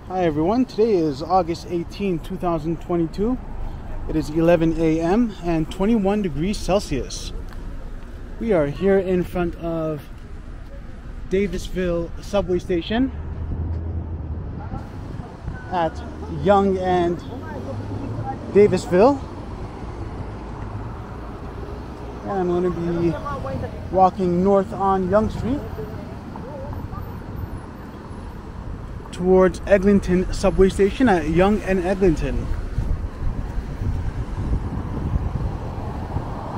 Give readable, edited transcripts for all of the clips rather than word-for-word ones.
Hi everyone, today is August 18, 2022. It is 11 a.m. and 21 degrees Celsius. We are here in front of Davisville subway station at Yonge and Davisville. And I'm going to be walking north on Yonge Street towards Eglinton subway station at Yonge and Eglinton.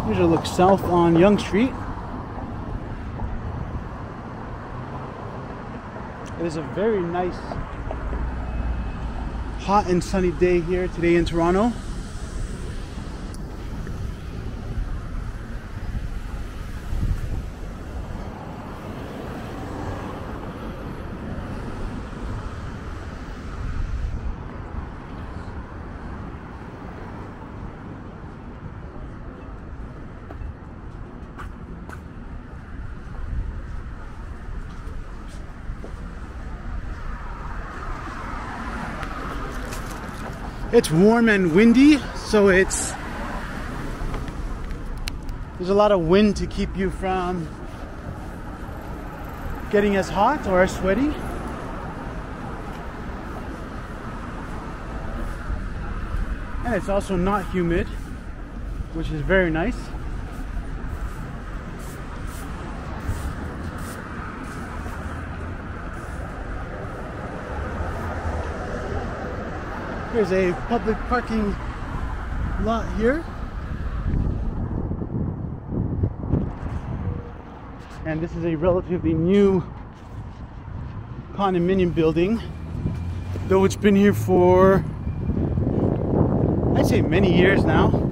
Here's a look south on Yonge Street. It is a very nice hot and sunny day here today in Toronto. It's warm and windy, so there's a lot of wind to keep you from getting as hot or as sweaty. And it's also not humid, which is very nice. Here's a public parking lot here. And this is a relatively new condominium building, though it's been here for, I'd say, many years now.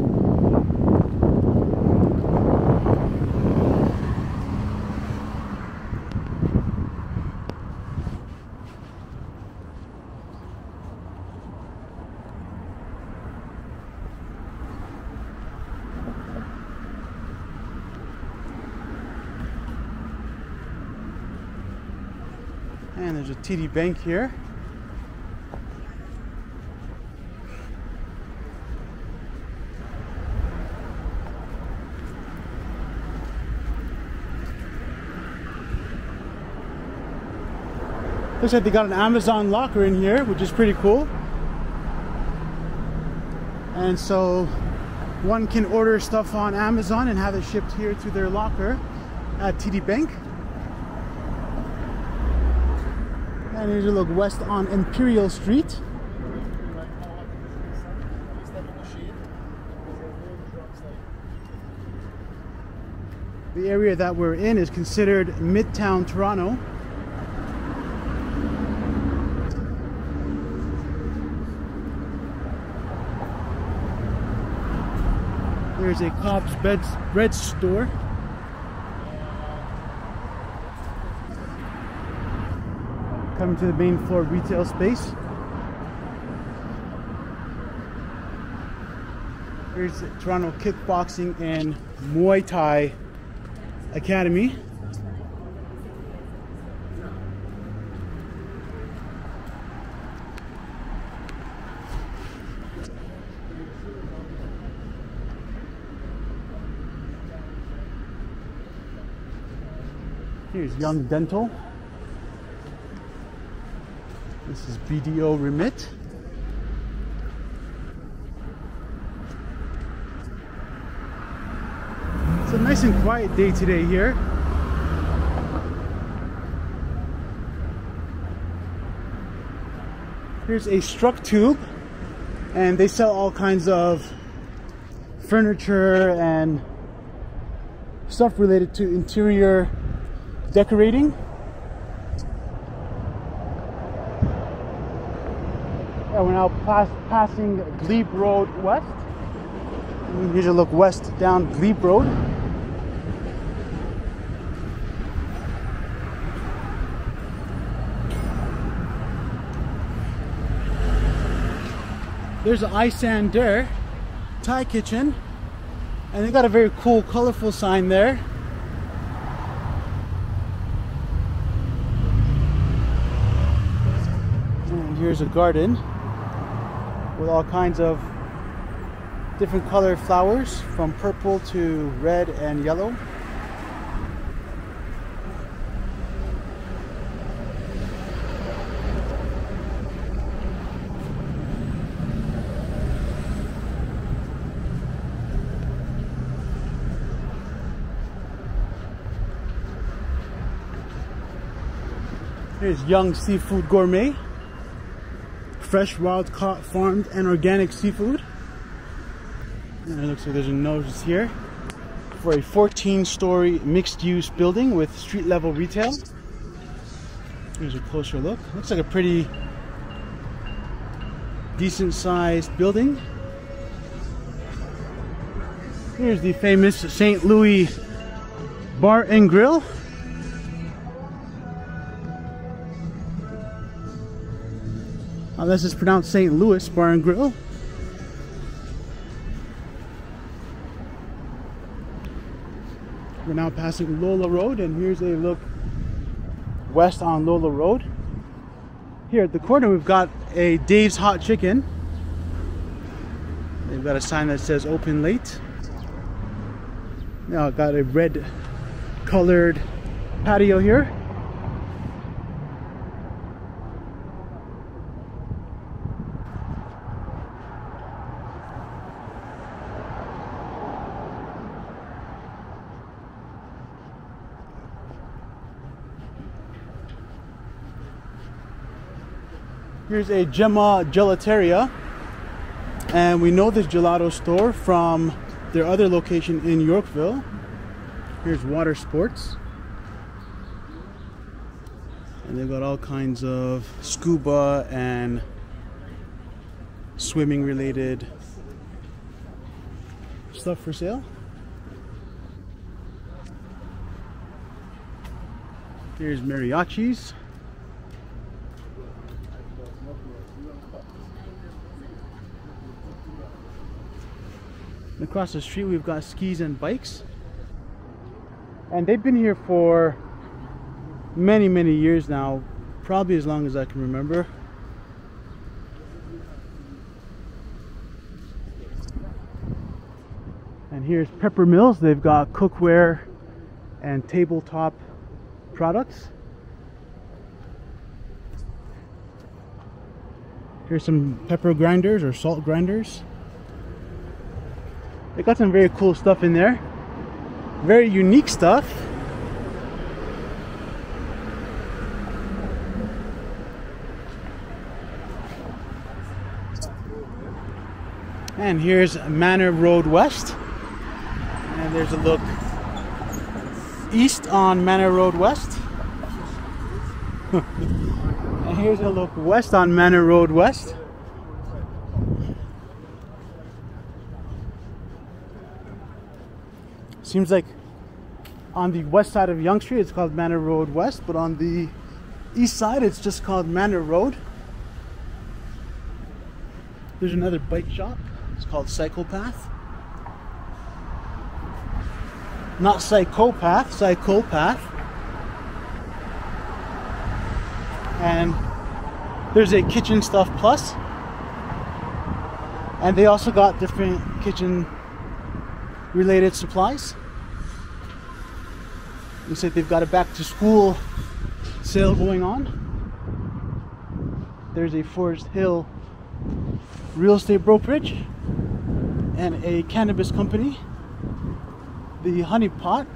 And there's a TD Bank here. Looks like they got an Amazon locker in here, which is pretty cool. And so one can order stuff on Amazon and have it shipped here to their locker at TD Bank. And here's a look west on Imperial Street. The area that we're in is considered Midtown Toronto. There's a Cobb's Bread store. Coming to the main floor retail space. Here's the Toronto Kickboxing and Muay Thai Academy. Here's Young Dental. This is BDO Remit. It's a nice and quiet day today here. Here's a Struck Tube, and they sell all kinds of furniture and stuff related to interior decorating. We're now passing Glebe Road West. Here's a look west down Glebe Road. There's an Iceander Thai kitchen, and they got a very cool, colorful sign there. here's a garden with all kinds of different colored flowers, from purple to red and yellow. Here's Young Seafood Gourmet. Fresh, wild caught, farmed, and organic seafood. And it looks like there's a notice here for a 14-story mixed-use building with street-level retail. Here's a closer look. Looks like a pretty decent-sized building. Here's the famous St. Louis Bar and Grill. This is pronounced St. Louis Bar and Grill. We're now passing Lola Road, and here's a look west on Lola Road. Here at the corner we've got a Dave's Hot Chicken. They've got a sign that says open late. Now I've got a red colored patio here. Here's a Gemma Gelateria, and we know this gelato store from their other location in Yorkville. Here's Water Sports, and they've got all kinds of scuba and swimming related stuff for sale. Here's mariachis. Across the street we've got skis and bikes, and they've been here for many years now, probably as long as I can remember. And here's Pepper Mills. They've got cookware and tabletop products. Here's some pepper grinders or salt grinders. They got some very cool stuff in there. Very unique stuff. And here's Manor Road West. And there's a look east on Manor Road West. And here's a look west on Manor Road West. Seems like on the west side of Yonge Street it's called Manor Road West, but on the east side it's just called Manor Road. There's another bike shop. It's called Psychopath. Not Psychopath, Psychopath. And there's a Kitchen Stuff Plus. And they also got different kitchen related supplies. Looks like they've got a back to school sale going on. There's a Forest Hill real estate brokerage and a cannabis company, the Honey Pot.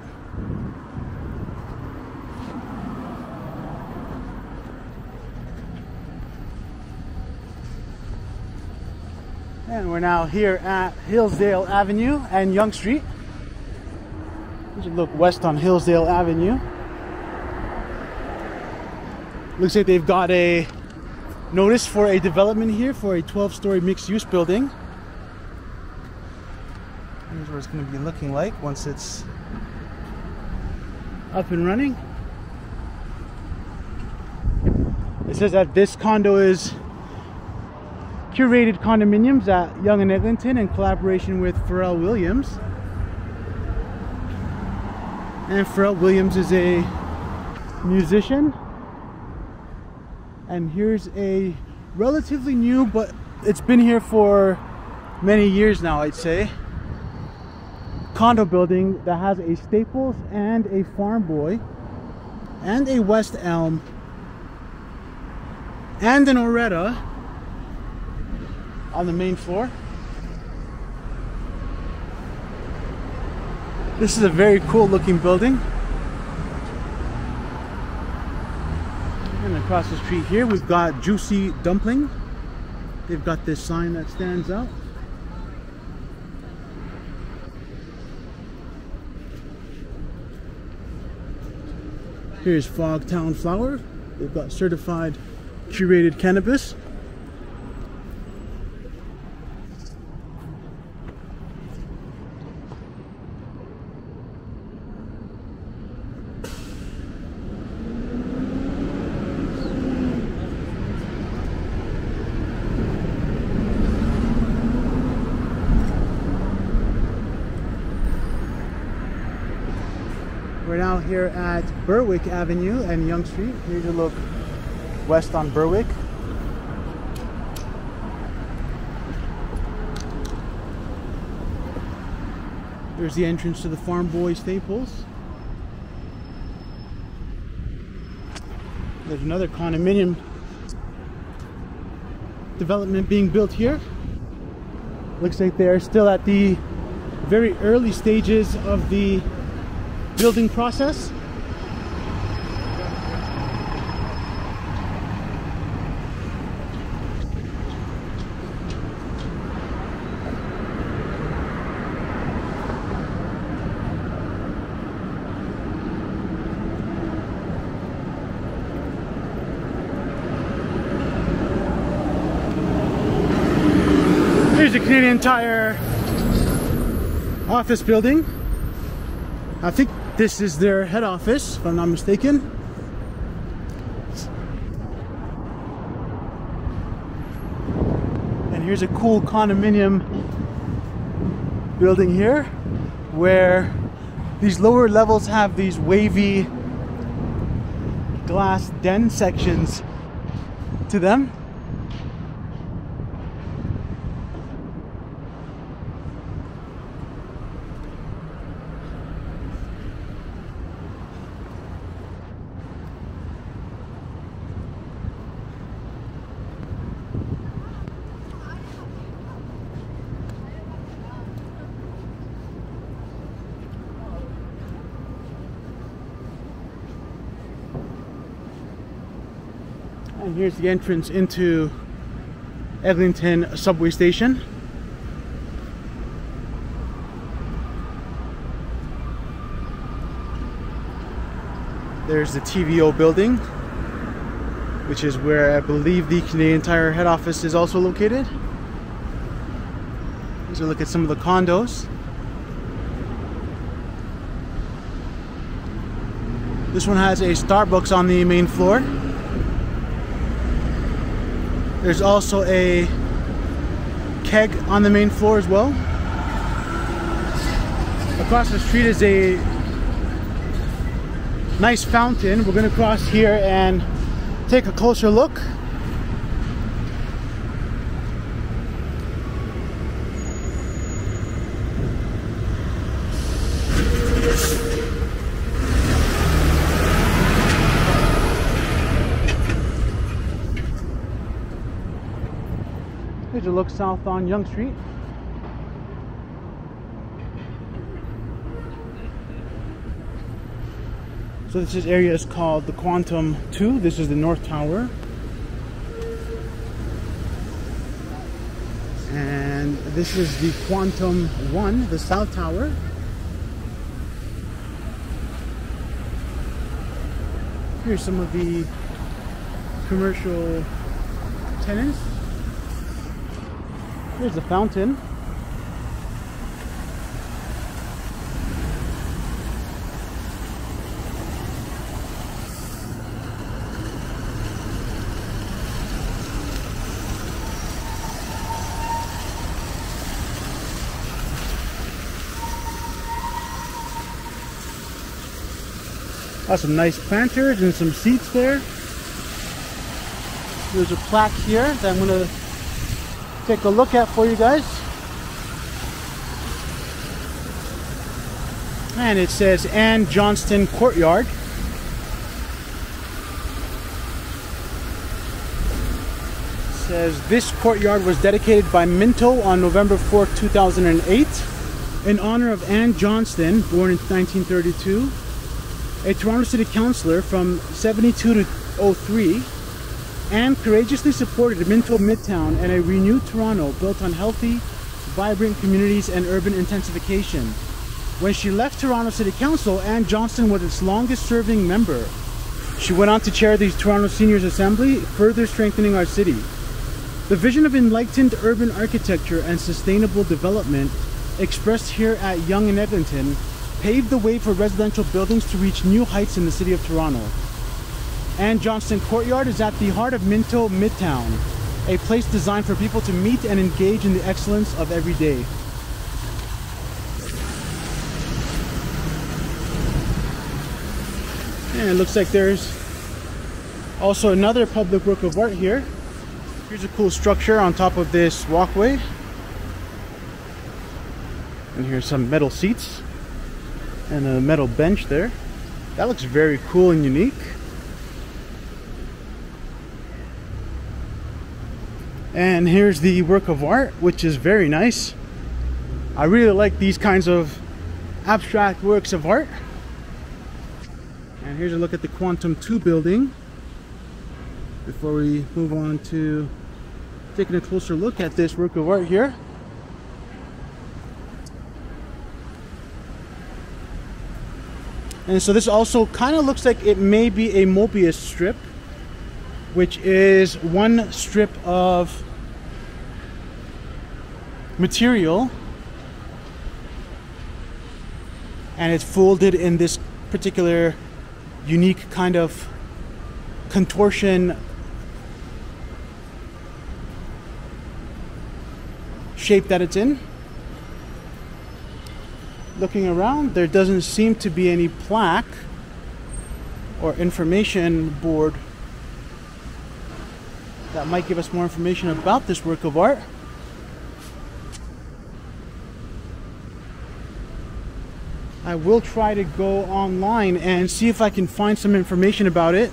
And we're now here at Hillsdale Avenue and Yonge Street. We should look west on Hillsdale Avenue. Looks like they've got a notice for a development here for a 12-story mixed-use building. Here's what it's going to be looking like once it's up and running. It says that this condo is curated condominiums at Yonge and Eglinton in collaboration with Pharrell Williams. And Pharrell Williams is a musician. And here's a relatively new, but it's been here for many years now, I'd say. Condo building that has a Staples and a Farm Boy and a West Elm and an Oretta on the main floor. This is a very cool looking building. And across the street here we've got Juicy Dumpling. They've got this sign that stands out. Here's Fogtown Flower. They've got certified curated cannabis. We're now here at Berwick Avenue and Yonge Street. Here's a look west on Berwick. There's the entrance to the Farm Boy Staples. There's another condominium development being built here. Looks like they're still at the very early stages of the building process. Here's the Canadian Tire office building. I think this is their head office, if I'm not mistaken. And here's a cool condominium building here, where these lower levels have these wavy glass den sections to them. And here's the entrance into Eglinton subway station. There's the TVO building, which is where I believe the Canadian Tire head office is also located. Here's a look at some of the condos. This one has a Starbucks on the main floor. There's also a keg on the main floor as well. Across the street is a nice fountain. We're going to cross here and take a closer look. Here's a look south on Yonge Street. So this area is called the Quantum 2. This is the North Tower. And this is the Quantum 1, the South Tower. Here's some of the commercial tenants. Here's the fountain. Got some nice planters and some seats there. There's a plaque here that I'm gonna take a look at for you guys. And it says Ann Johnston Courtyard. It says this courtyard was dedicated by Minto on November 4, 2008 in honor of Ann Johnston, born in 1932, a Toronto City Councillor from 72 to 03. Ann courageously supported Minto Midtown and a renewed Toronto built on healthy, vibrant communities and urban intensification. When she left Toronto City Council, Ann Johnston was its longest serving member. She went on to chair the Toronto Seniors Assembly, further strengthening our city. The vision of enlightened urban architecture and sustainable development expressed here at Yonge and Eglinton paved the way for residential buildings to reach new heights in the city of Toronto. Ann Johnston Courtyard is at the heart of Minto Midtown, a place designed for people to meet and engage in the excellence of every day. And it looks like there's also another public work of art here. Here's a cool structure on top of this walkway. And here's some metal seats and a metal bench there. That looks very cool and unique. And here's the work of art, which is very nice. I really like these kinds of abstract works of art. And here's a look at the Quantum 2 building before we move on to taking a closer look at this work of art here. And so this also kind of looks like it may be a Mobius strip, which is one strip of material and it's folded in this particular unique kind of contortion shape that it's in. Looking around, there doesn't seem to be any plaque or information board that might give us more information about this work of art. I will try to go online and see if I can find some information about it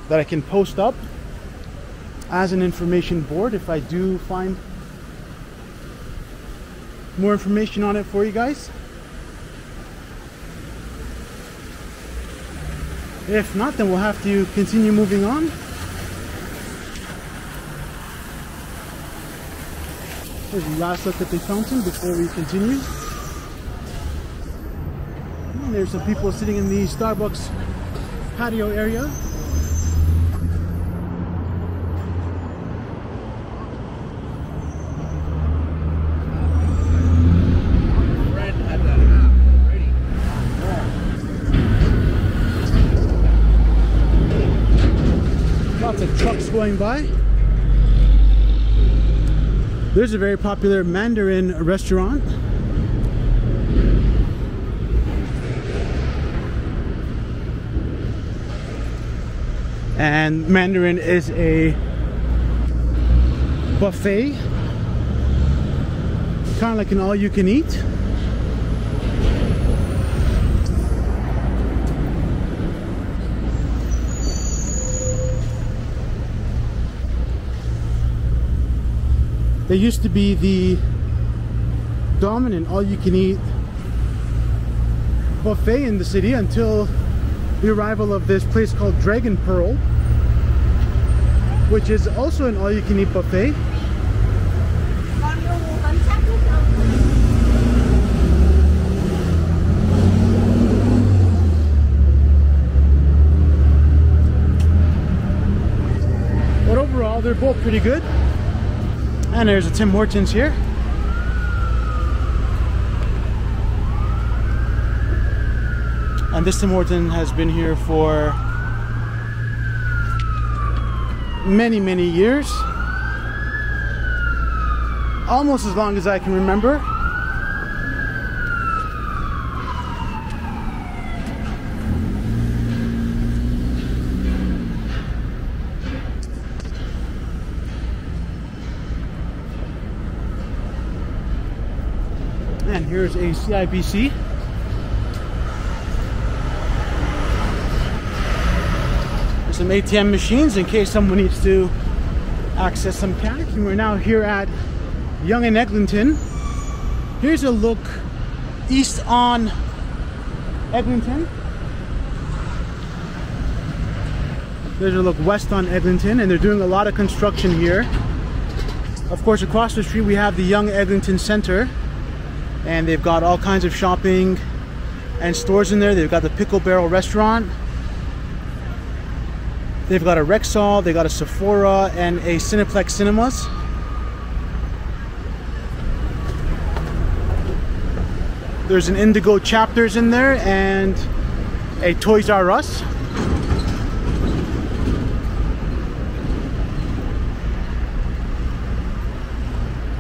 that I can post up as an information board if I do find more information on it for you guys. If not, then we'll have to continue moving on. Here's the last look at the fountain before we continue. And there's some people sitting in the Starbucks patio area. Lots of trucks going by. There's a very popular Mandarin restaurant. And Mandarin is a buffet, kind of like an all-you-can-eat. They used to be the dominant all-you-can-eat buffet in the city until the arrival of this place called Dragon Pearl, which is also an all-you-can-eat buffet. But overall, they're both pretty good. And there's a Tim Hortons here. And this Tim Hortons has been here for many, many years. Almost as long as I can remember. here's a CIBC. There's some ATM machines in case someone needs to access some cash. And we're now here at Yonge and Eglinton. Here's a look east on Eglinton. There's a look west on Eglinton, and they're doing a lot of construction here. Of course, across the street we have the Yonge Eglinton Center, and they've got all kinds of shopping and stores in there. They've got the Pickle Barrel restaurant. They've got a Rexall, they got a Sephora, and a Cineplex Cinemas. There's an Indigo Chapters in there and a Toys R Us.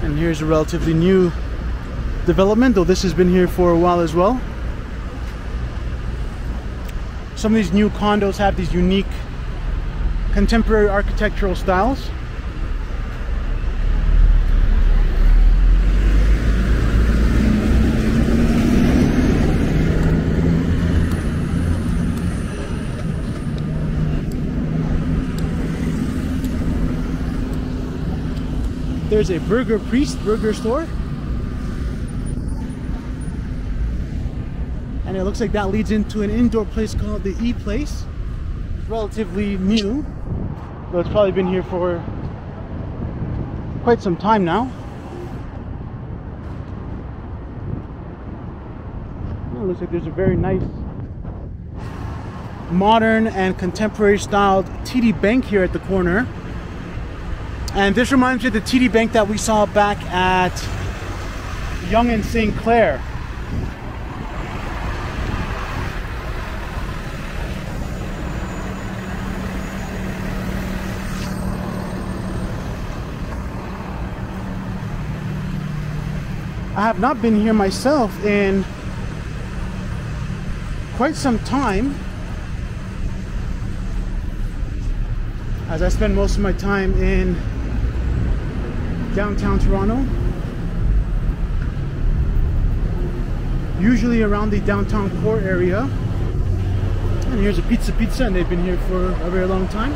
And here's a relatively new development, though this has been here for a while as well. Some of these new condos have these unique contemporary architectural styles. There's a Burger Priest burger store. And it looks like that leads into an indoor place called the E Place. Relatively new, though it's probably been here for quite some time now. It looks like there's a very nice modern and contemporary styled TD Bank here at the corner. And this reminds me of the TD Bank that we saw back at Yonge and St. Clair. I have not been here myself in quite some time, as I spend most of my time in downtown Toronto, usually around the downtown core area. And here's a Pizza, and they've been here for a very long time.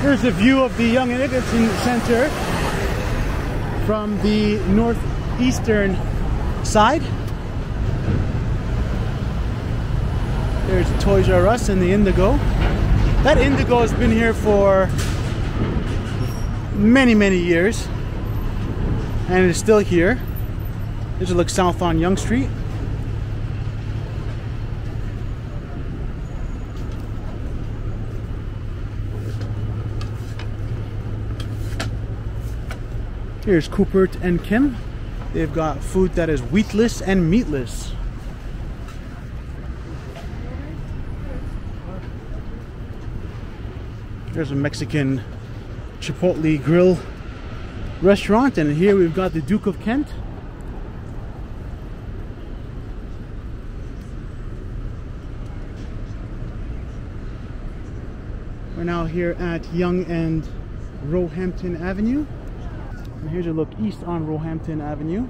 Here's a view of the Yonge and Eglinton Center from the northeastern side. There's the Toys R Us and the Indigo. That Indigo has been here for many years, and it is still here. There's a look south on Yonge Street. Here's Coopert and Kim. They've got food that is wheatless and meatless. There's a Mexican Chipotle grill restaurant, and here we've got the Duke of Kent. We're now here at Yonge and Roehampton Avenue. And here's a look east on Roehampton Avenue.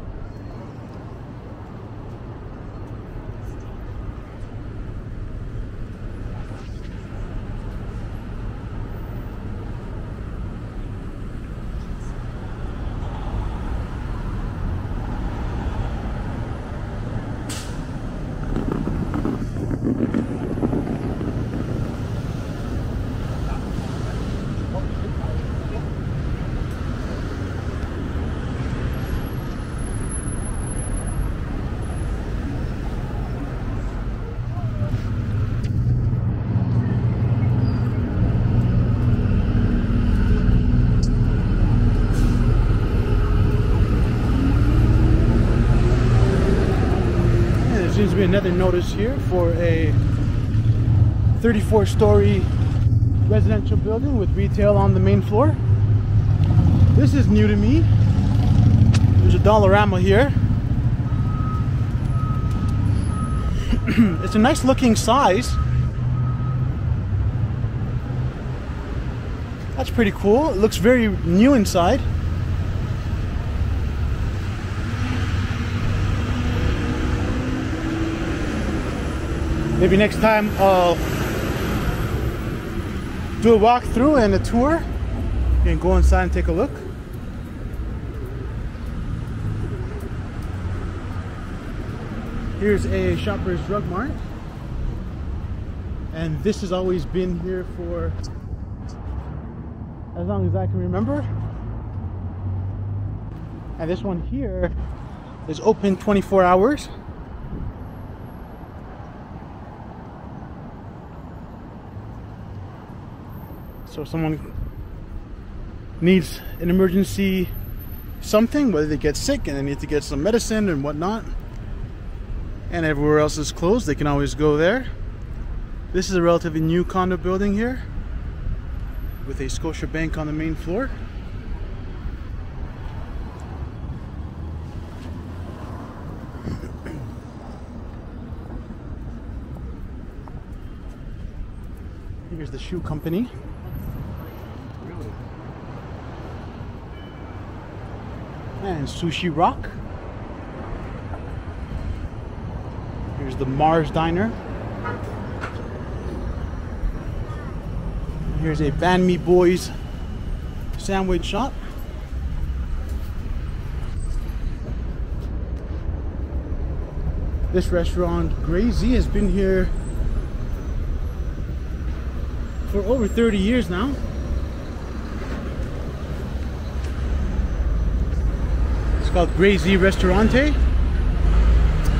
Seems to be another notice here for a 34-story residential building with retail on the main floor. This is new to me. There's a Dollarama here. It's a nice looking size. That's pretty cool. It looks very new inside. Maybe next time I'll do a walkthrough and a tour and go inside and take a look. Here's a Shoppers Drug Mart, and this has always been here for as long as I can remember. And this one here is open 24 hours. So if someone needs an emergency something, whether they get sick and they need to get some medicine and whatnot, and everywhere else is closed, they can always go there. This is a relatively new condo building here with a Scotia Bank on the main floor. Here's the shoe company. And Sushi Rock. Here's the Mars Diner. Here's a Banh Mi Boys sandwich shop. This restaurant, Grazy, has been here for over 30 years now. It's called Grazy Restaurante.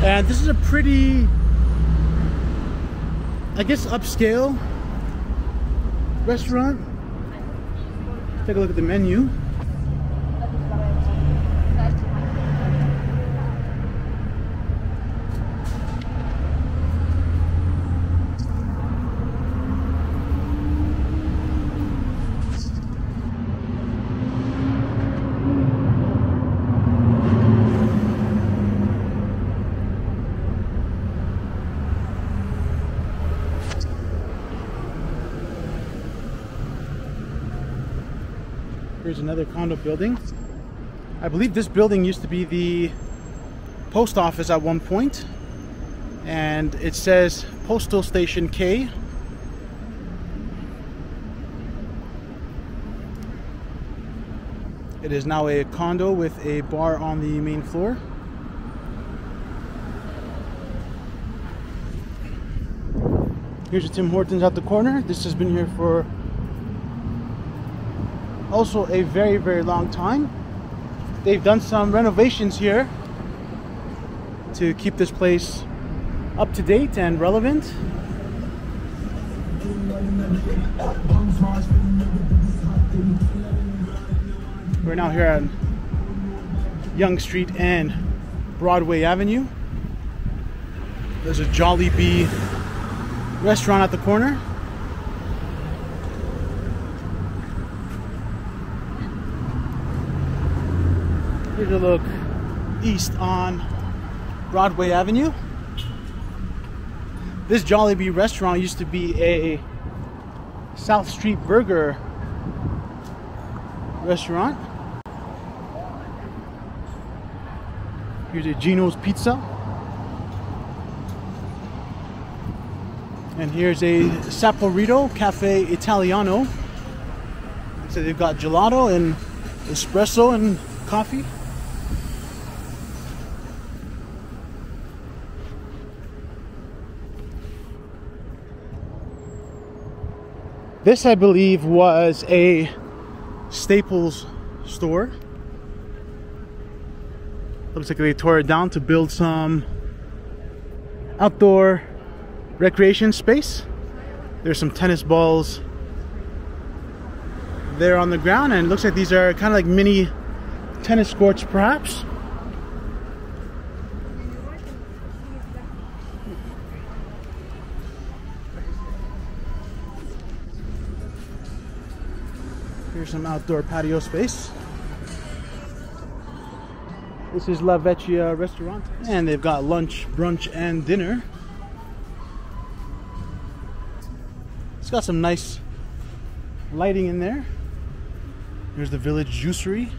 And this is a pretty, I guess, upscale restaurant. Take a look at the menu. Here's another condo building. I believe this building used to be the post office at one point, and it says Postal Station K. It is now a condo with a bar on the main floor. Here's a Tim Hortons at the corner. This has been here for also a very, very long time. They've done some renovations here to keep this place up to date and relevant. We're now here at Yonge Street and Broadway Avenue. There's a Jollibee restaurant at the corner. Here's a look east on Broadway Avenue. This Jollibee restaurant used to be a South Street Burger restaurant. Here's a Gino's Pizza. And here's a Saporito Cafe Italiano. So they've got gelato and espresso and coffee. This, I believe, was a Staples store. Looks like they tore it down to build some outdoor recreation space. There's some tennis balls there on the ground, and it looks like these are kind of like mini tennis courts, perhaps. Here's some outdoor patio space. This is La Vecchia Restaurant, and they've got lunch, brunch, and dinner. It's got some nice lighting in there. Here's the Village Juicery.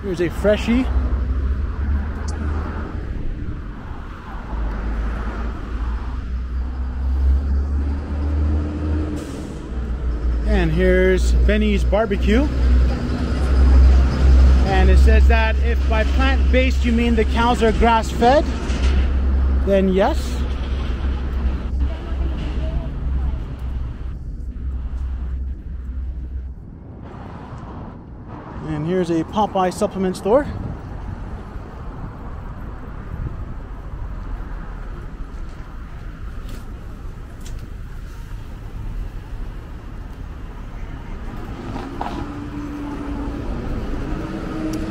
Here's a freshie. And here's Benny's Barbecue. And it says that if by plant-based you mean the cows are grass-fed, then yes. And here's a Popeye supplement store.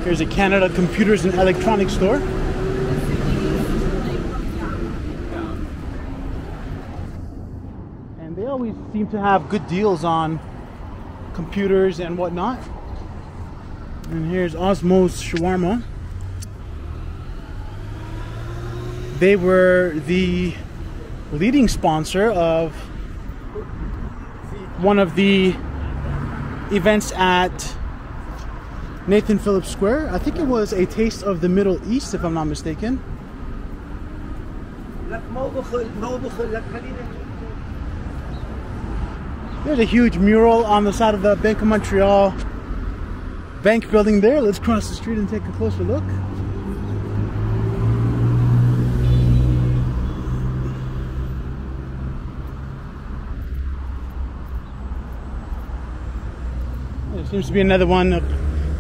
Here's a Canada Computers and Electronics store. And they always seem to have good deals on computers and whatnot. And here's Osmo's Shawarma. They were the leading sponsor of one of the events at Nathan Phillips Square. I think it was a taste of the Middle East, if I'm not mistaken. There's a huge mural on the side of the Bank of Montreal bank building there. Let's cross the street and take a closer look. There seems to be another one up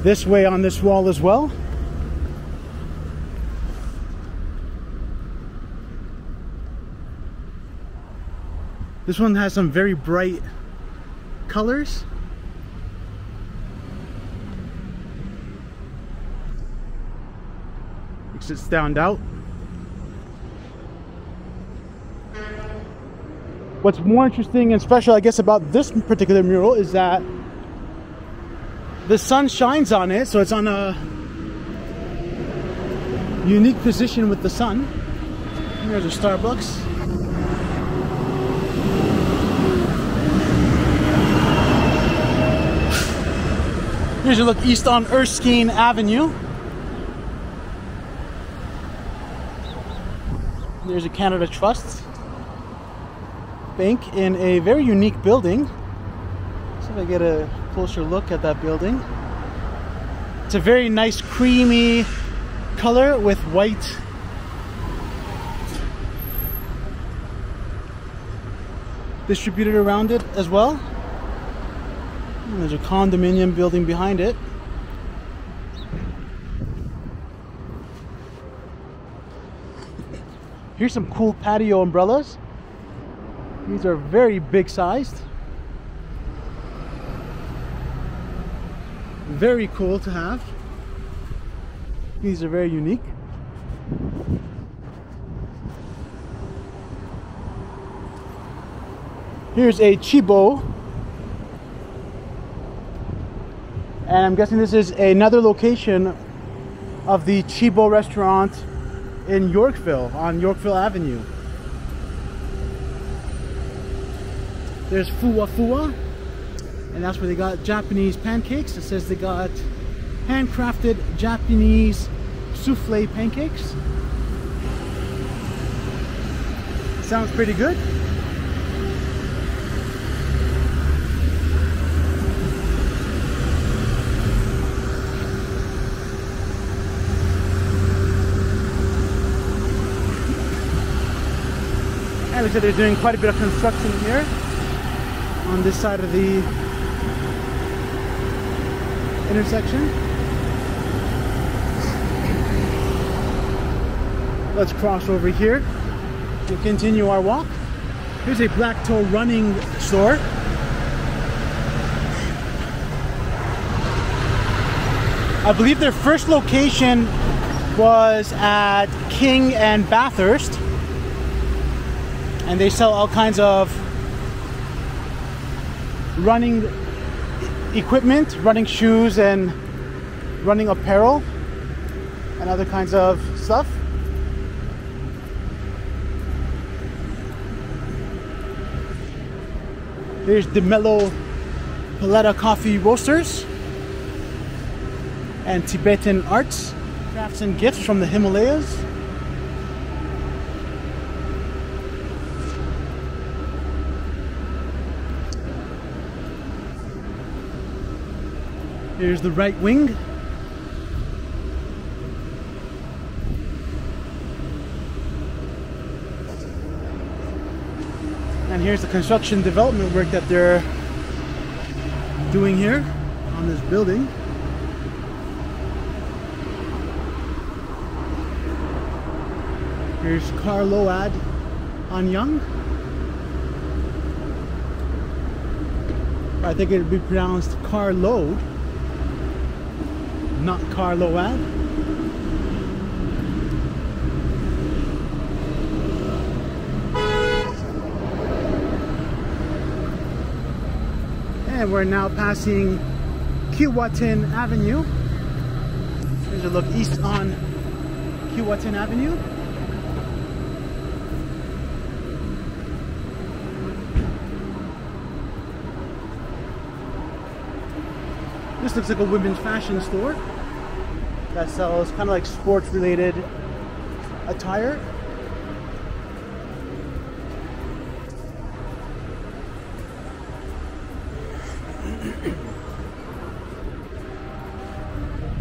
this way on this wall as well. This one has some very bright colors. Makes it stand out. What's more interesting and special, I guess, about this particular mural is that the sun shines on it, so it's on a unique position with the sun. Here's a Starbucks. Here's a look east on Erskine Avenue. There's a Canada Trust Bank in a very unique building. So if I get a closer look at that building. It's a very nice creamy color with white distributed around it as well. And there's a condominium building behind it. Here's some cool patio umbrellas. These are very big sized. Very cool to have. These are very unique. Here's a Chibo. And I'm guessing this is another location of the Chibo restaurant in Yorkville, on Yorkville Avenue. There's Fuwa Fuwa, and that's where they got Japanese pancakes. It says they got handcrafted Japanese souffle pancakes. Sounds pretty good. And looks like they're doing quite a bit of construction here on this side of the intersection. Let's cross over here to continue our walk. Here's a Black Toe running store. I believe their first location was at King and Bathurst, and they sell all kinds of running equipment, running shoes and running apparel and other kinds of stuff. Here's DeMello Paletta Coffee Roasters. and Tibetan arts, crafts and gifts from the Himalayas. Here's the right wing. And here's the construction development work that they're doing here on this building. Here's Carload Anyang. I think it would be pronounced carload, not Carload. And we're now passing Keewatin Avenue. Here's a look east on Keewatin Avenue. This looks like a women's fashion store that sells kind of like sports related attire.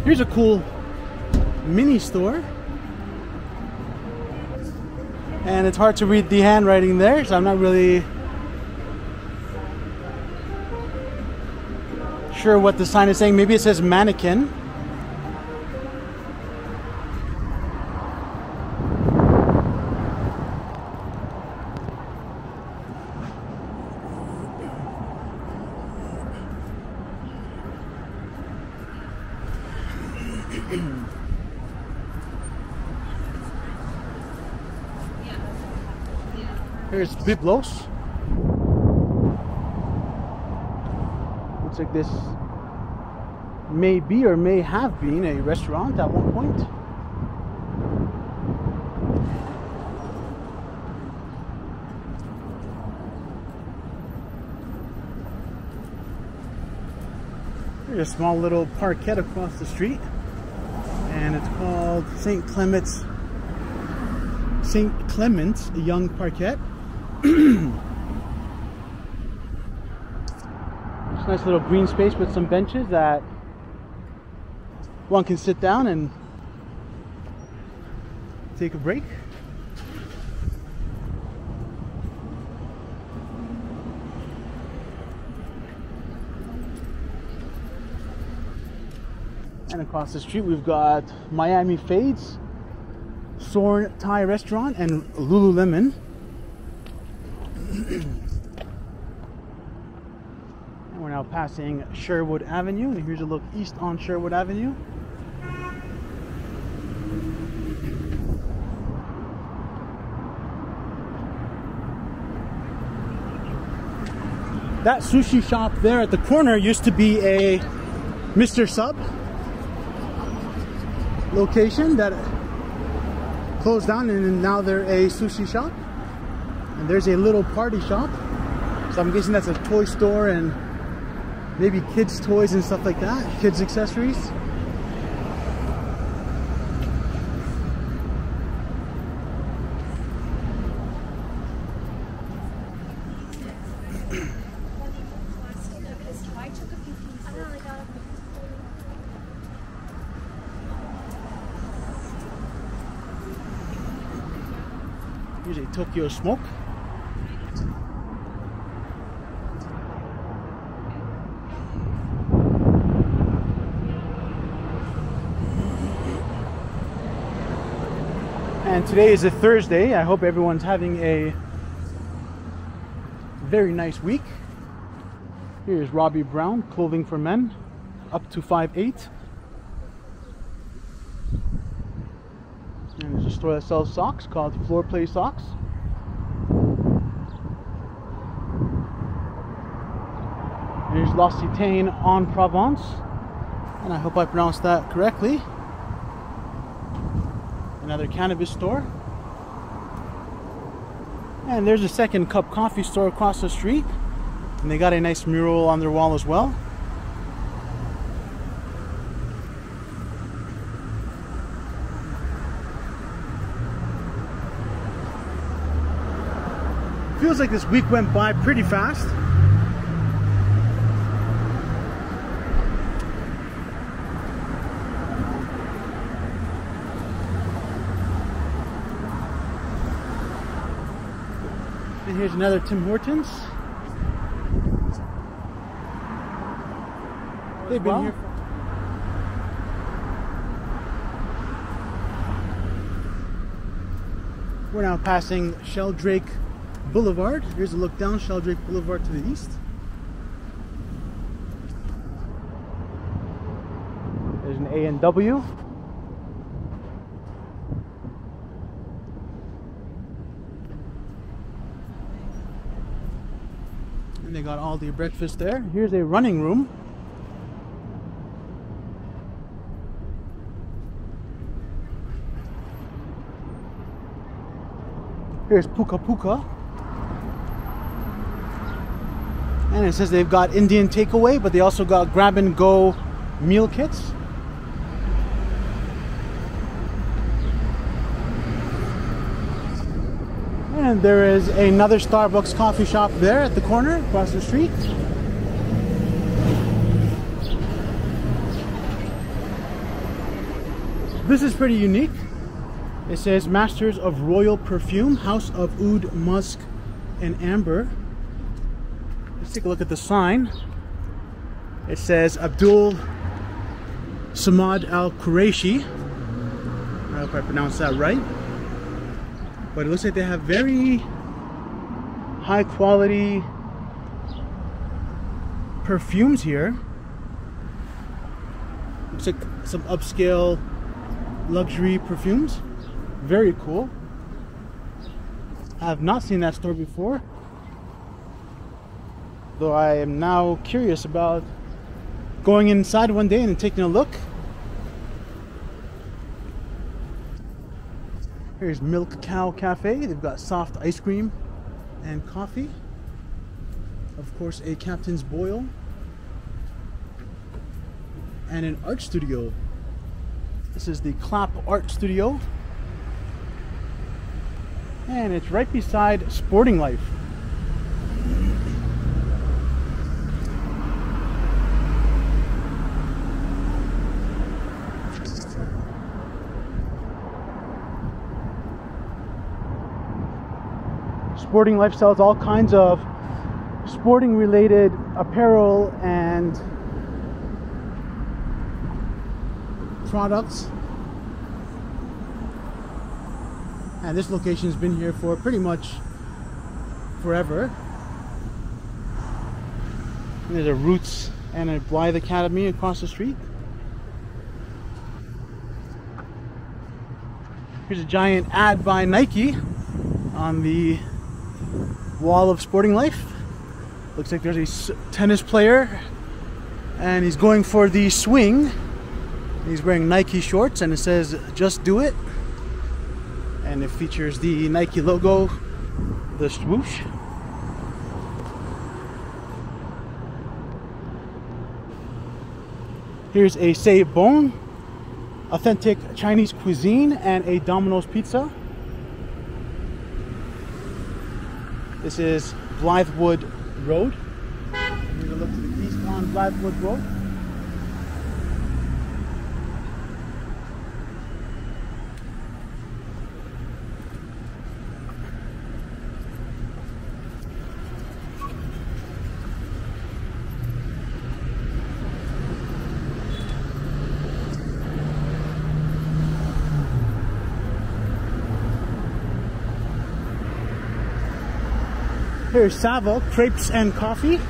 Here's a cool mini store, and it's hard to read the handwriting there, so I'm not really sure what the sign is saying. Maybe it says mannequin. Here's Biblos. Looks like this may be or may have been a restaurant at one point. There's a small little parkette across the street, and it's called St. Clement's Young Parkette. Nice little green space with some benches that one can sit down and take a break. And across the street we've got Miami Fades, Soren Thai Restaurant, and Lululemon. And we're now passing Sherwood Avenue, and here's a look east on Sherwood Avenue. That sushi shop there at the corner used to be a Mr. Sub location that closed down, and now they're a sushi shop. And there's a little party shop, so I'm guessing that's a toy store and maybe kids' toys and stuff like that, kids' accessories. Here's a Tokyo Smoke. And today is a Thursday. I hope everyone's having a very nice week. Here's Robbie Brown, clothing for men, up to 5'8". And there's a store that sells socks called Floor Play Socks. Here's L'Occitane en Provence, and I hope I pronounced that correctly. Another cannabis store. And there's a Second Cup coffee store across the street, and they got a nice mural on their wall as well. Feels like this week went by pretty fast. And here's another Tim Hortons. They've been here. We're now passing Sheldrake Boulevard. Here's a look down Sheldrake Boulevard to the east. There's an A&W. And they got all the breakfast there. Here's a running room. Here's Puka Puka. And it says they've got Indian takeaway, but they also got grab and go meal kits. And there is another Starbucks coffee shop there at the corner across the street. This is pretty unique. It says Masters of Royal Perfume, House of Oud, Musk, and Amber. Let's take a look at the sign. It says Abdul Samad Al Quraishi. I hope I pronounced that right. But it looks like they have very high quality perfumes here. Looks like some upscale luxury perfumes. Very cool. I have not seen that store before, though I am now curious about going inside one day and taking a look. Here's Milk Cow Cafe. They've got soft ice cream and coffee. Of course, a Captain's Boil. And an art studio. This is the Clap Art Studio. And it's right beside Sporting Life. Sporting Life sells all kinds of sporting related apparel and products. And this location has been here for pretty much forever. And there's a Roots and a Blythe Academy across the street. Here's a giant ad by Nike on the wall of Sporting Life. Looks like there's a tennis player and he's going for the swing. He's wearing Nike shorts and it says "Just do it." And it features the Nike logo, the swoosh. Here's a C'est Bon, authentic Chinese cuisine, and a Domino's pizza. This is Blythewood Road. Here's a look to the east on Blythewood Road. Here's Savo, crepes and coffee.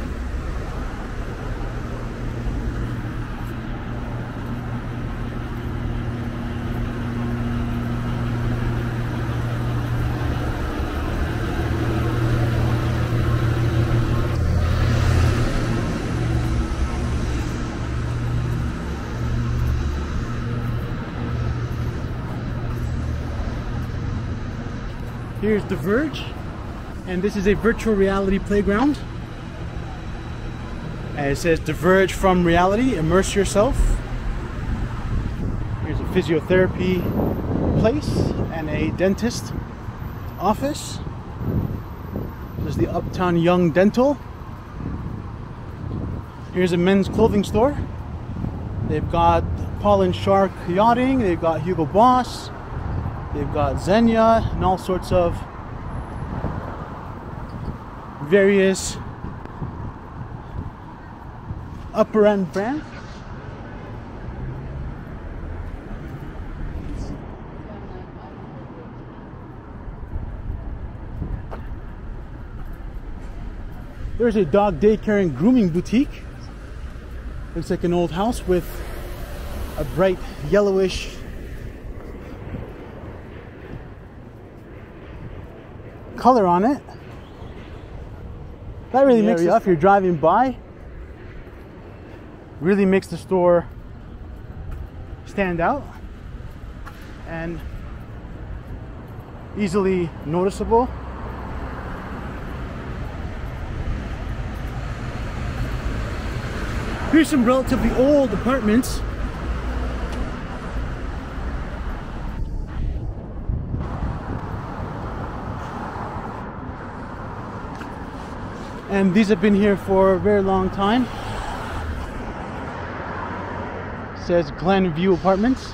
Here's The Verge. And this is a virtual reality playground. And it says diverge from reality, immerse yourself. Here's a physiotherapy place and a dentist office. There's the Uptown Young Dental. Here's a men's clothing store. They've got Paul and Shark Yachting. They've got Hugo Boss. They've got Xenia and all sorts of various upper end brands. There's a dog daycare and grooming boutique. Looks like an old house with a bright yellowish color on it. That really makes it, if you're driving by, really makes the store stand out and easily noticeable. Here's some relatively old apartments. And these have been here for a very long time. It says Glenview Apartments.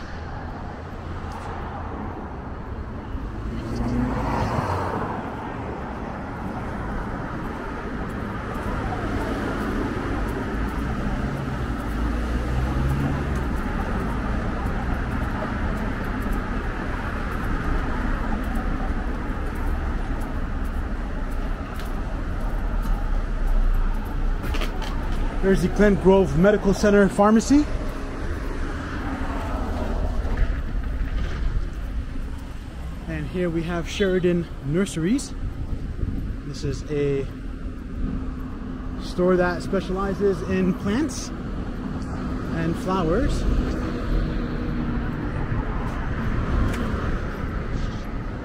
There's the Glen Grove Medical Center Pharmacy. And here we have Sheridan Nurseries. This is a store that specializes in plants and flowers.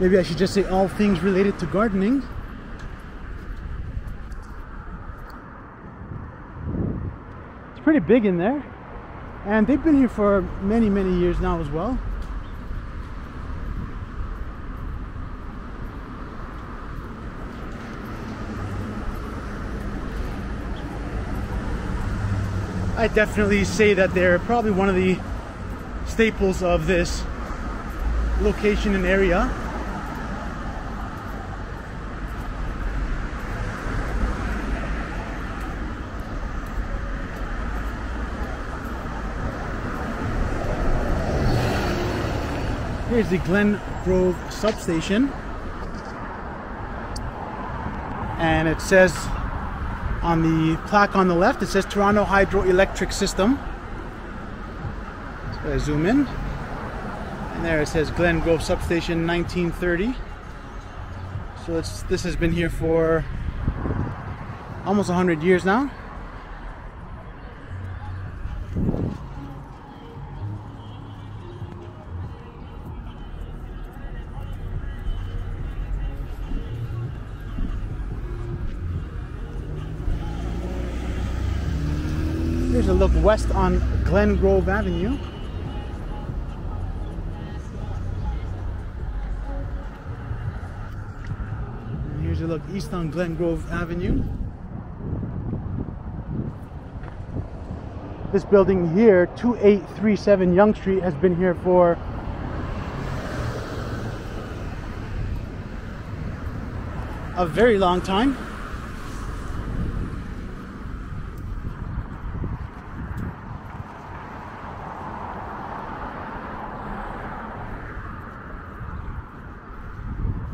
Maybe I should just say all things related to gardening. Pretty big in there, and they've been here for many years now as well. I definitely say that they're probably one of the staples of this location and area. Here's the Glen Grove substation, and it says on the plaque on the left, it says Toronto Hydroelectric System. So I zoom in, and there it says Glen Grove substation 1930. So this has been here for almost 100 years now. Here's a look west on Glen Grove Avenue. And here's a look east on Glen Grove Avenue. This building here, 2837 Yonge Street, has been here for a very long time.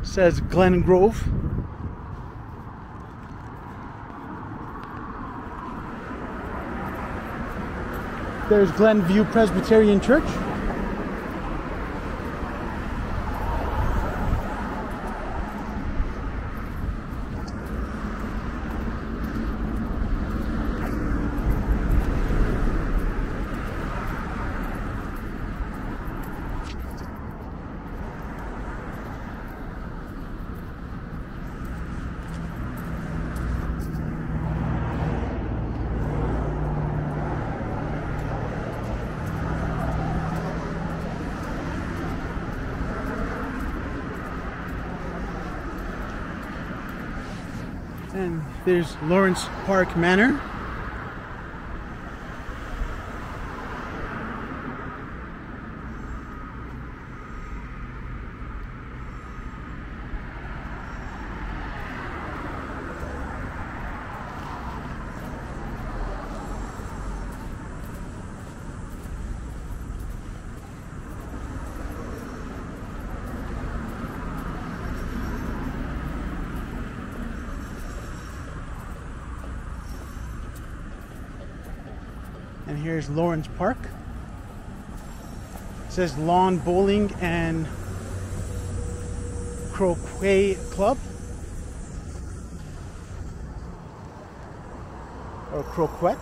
Says Glen Grove. There's Glenview Presbyterian Church. And there's Lawrence Park Manor. And here's Lawrence Park. It says Lawn Bowling and Croquet Club. Or Croquet.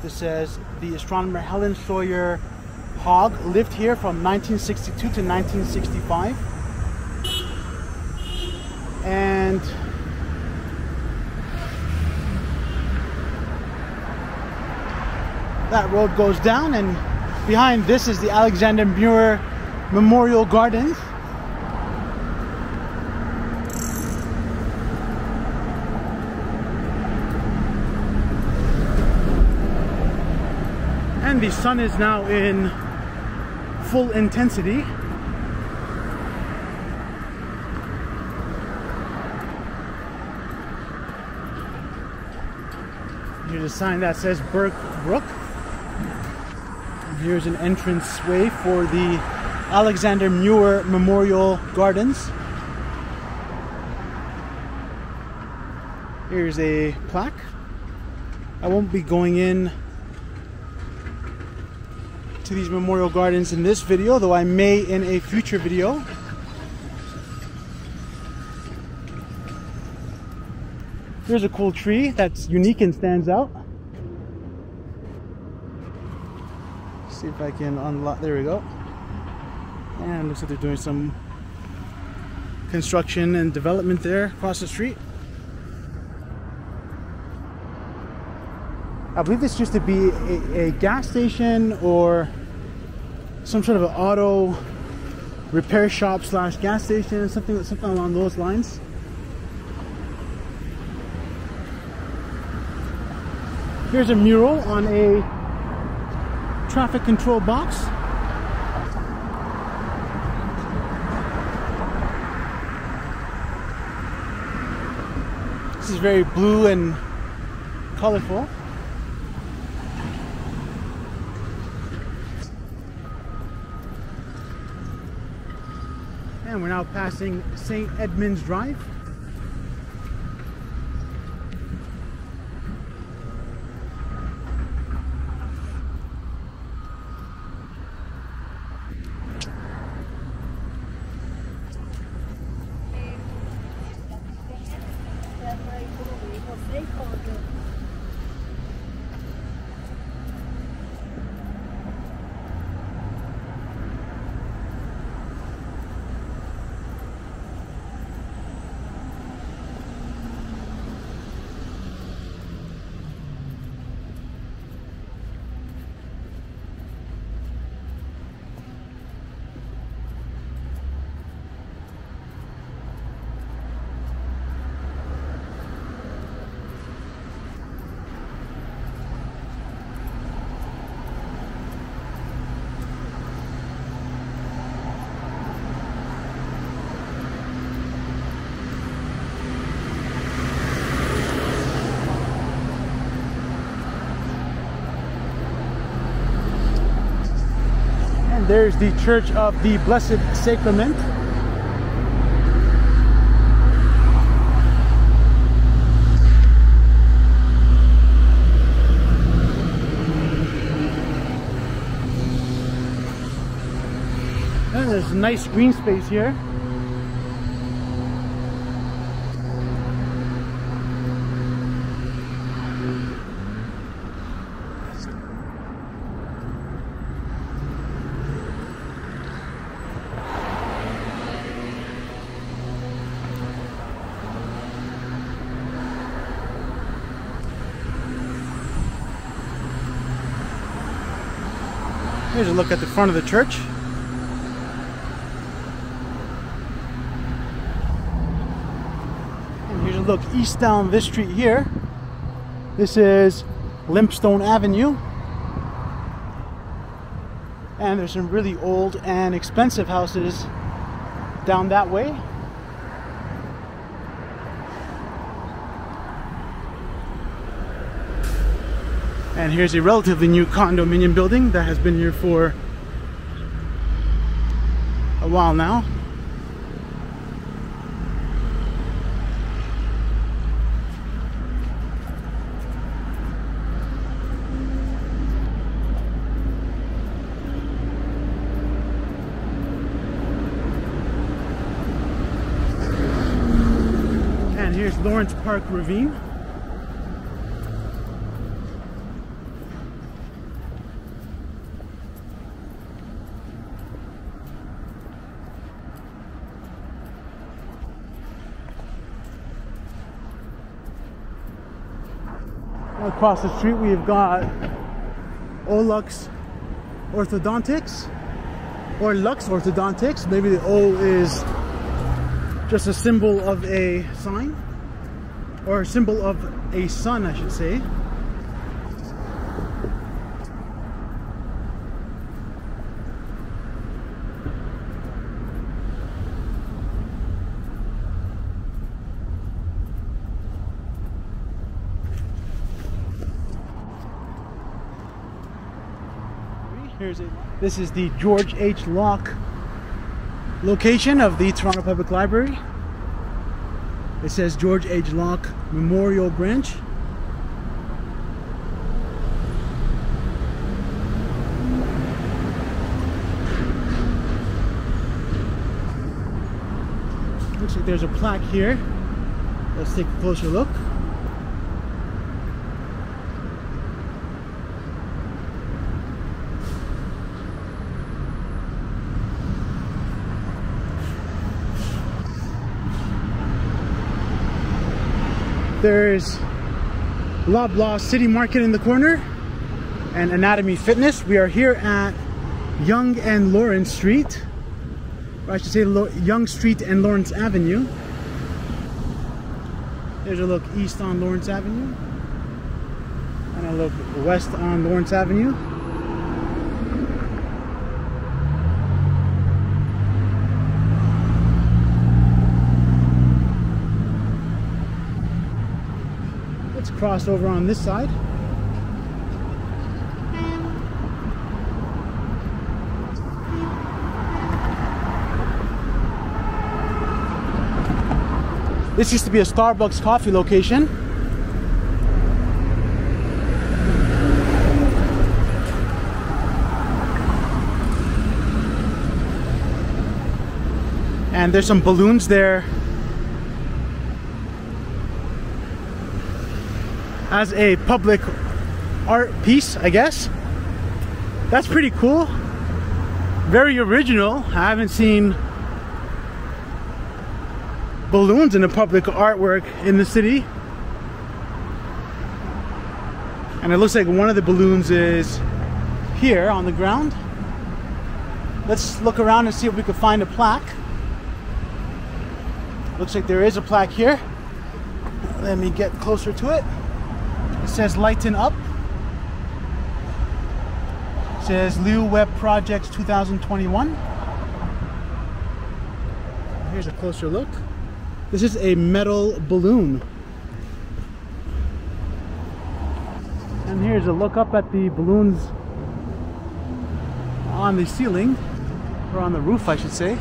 This says the astronomer Helen Sawyer Hogg lived here from 1962 to 1965. And that road goes down, and behind this is the Alexander Muir Memorial Gardens. And the sun is now in full intensity. Here's a sign that says Burke Brook. Here's an entrance way for the Alexander Muir Memorial Gardens. Here's a plaque. I won't be going in to these memorial gardens in this video, though I may in a future video. Here's a cool tree that's unique and stands out. See if I can unlock. There we go. And it looks like they're doing some construction and development there across the street. I believe this used to be a gas station or some sort of an auto repair shop slash gas station, something along those lines. Here's a mural on a traffic control box. This is very blue and colorful. And we're now passing St. Edmunds Drive. There's the Church of the Blessed Sacrament. And there's a nice green space here. Here's a look at the front of the church. look east down this street here. This is Limpstone Avenue. And there's some really old and expensive houses down that way. And here's a relatively new condominium building that has been here for a while now. And here's Lawrence Park Ravine. Across the street we've got Olux Orthodontics, or Lux Orthodontics. Maybe the O is just a symbol of a sign, or a symbol of a sun, I should say. This is the George H. Locke location of the Toronto Public Library. It says George H. Locke Memorial Branch. Looks like there's a plaque here. Let's take a closer look. There's Loblaw City Market in the corner and Anatomy Fitness. We are here at Yonge and Lawrence Street, or I should say Yonge Street and Lawrence Avenue. There's a look east on Lawrence Avenue and a look west on Lawrence Avenue. Cross over on this side. This used to be a Starbucks coffee location. And there's some balloons there as a public art piece, I guess. That's pretty cool. Very original. I haven't seen balloons in a public artwork in the city. And it looks like one of the balloons is here on the ground. Let's look around and see if we can find a plaque. Looks like there is a plaque here. Let me get closer to it. It says Lighten Up. It says Liu Web Projects 2021. Here's a closer look. This is a metal balloon. And here's a look up at the balloons on the ceiling, or on the roof, I should say.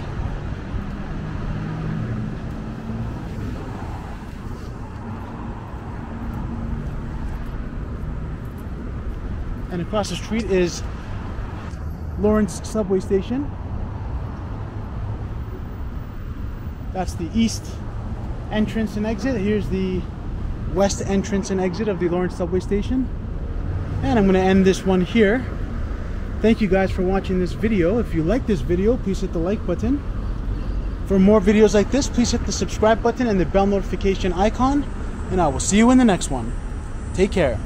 And across the street is Lawrence subway station. That's the east entrance and exit. Here's the west entrance and exit of the Lawrence subway station. And I'm going to end this one here. Thank you guys for watching this video. If you like this video, please hit the like button. For more videos like this, please hit the subscribe button and the bell notification icon. And I will see you in the next one. Take care.